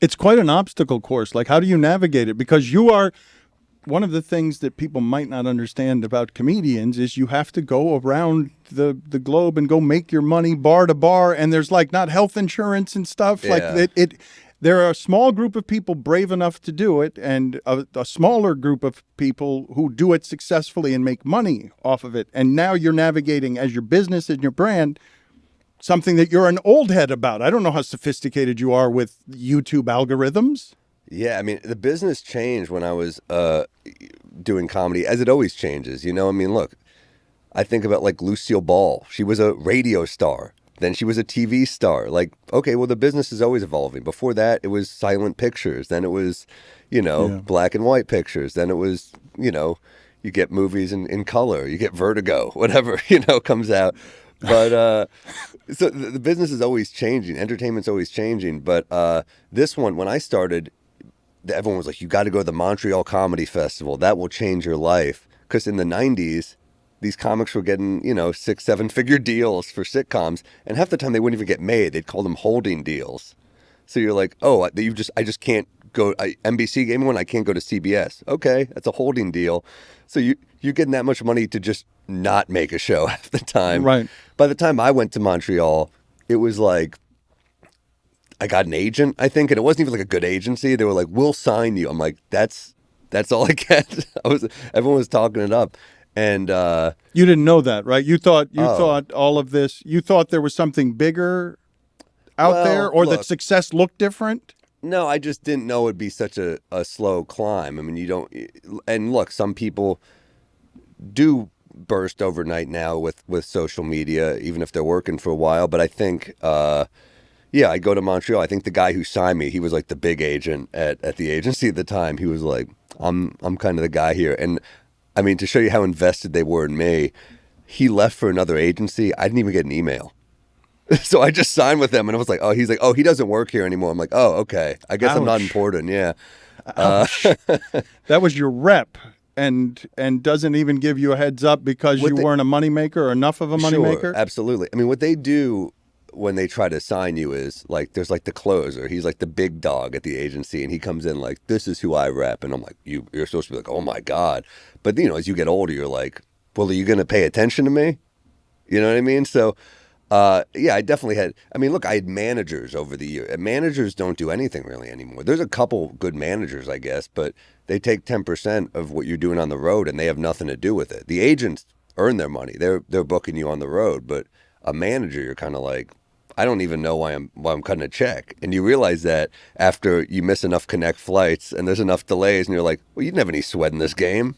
It's quite an obstacle course. Like, how do you navigate it? Because you are one of the things that people might not understand about comedians is you have to go around the globe and go make your money bar to bar. And there's like not health insurance and stuff like Yeah. There are a small group of people brave enough to do it, and a smaller group of people who do it successfully and make money off of it. And now you're navigating as your business and your brand something that you're an old head about. I don't know how sophisticated you are with YouTube algorithms. Yeah, I mean, the business changed when I was doing comedy, as it always changes. You know, I mean, look, I think about like Lucille Ball. She was a radio star. Then she was a TV star. Like, okay, well, the business is always evolving. Before that, it was silent pictures. Then it was, black and white pictures. Then it was, you get movies in color. You get Vertigo, whatever, comes out. But so the business is always changing. Entertainment's always changing. But this one, when I started, everyone was like, you got to go to the Montreal Comedy Festival. That will change your life. Because in the 90s, these comics were getting, 6-7 figure deals for sitcoms. And half the time they wouldn't even get made. They'd call them holding deals. So you're like, oh, I just can't go. NBC gave me one. I can't go to CBS. Okay, that's a holding deal. So you're getting that much money to just not make a show half the time. Right. By the time I went to Montreal, it was like, I got an agent, I think, and it wasn't even like a good agency. They were like, we'll sign you. I'm like, that's all I get. Everyone was talking it up. And you didn't know that, right? You thought all of this, you thought there was something bigger out there, or that success looked different? No, I just didn't know it'd be such a slow climb. I mean, you don't, and look, some people do burst overnight now with social media, even if they're working for a while. But I think, I go to Montreal. I think the guy who signed me, he was like the big agent at the agency at the time. He was like, I'm kind of the guy here. And I mean, to show you how invested they were in me, he left for another agency. I didn't even get an email. So I just signed with them, and I was like, oh, he's like, oh, he doesn't work here anymore. I'm like, oh, okay. I guess I'm not important. Yeah. That was your rep, and doesn't even give you a heads up because you weren't a moneymaker or enough of a moneymaker? Sure, absolutely. I mean, what they do when they try to sign you is like, there's like the closer. He's like the big dog at the agency, and he comes in like, this is who I rep. And I'm like, you're supposed to be like, oh my God. But as you get older, you're like, well, are you going to pay attention to me? You know what I mean? So, I definitely had, look, I had managers over the year. And managers don't do anything really anymore. There's a couple good managers, I guess, but they take 10% of what you're doing on the road, and they have nothing to do with it. The agents earn their money. They're booking you on the road, but a manager, you're kind of like, I don't even know why I'm cutting a check. And you realize that after you miss enough connect flights and there's enough delays, and you're like, well, you didn't have any sweat in this game.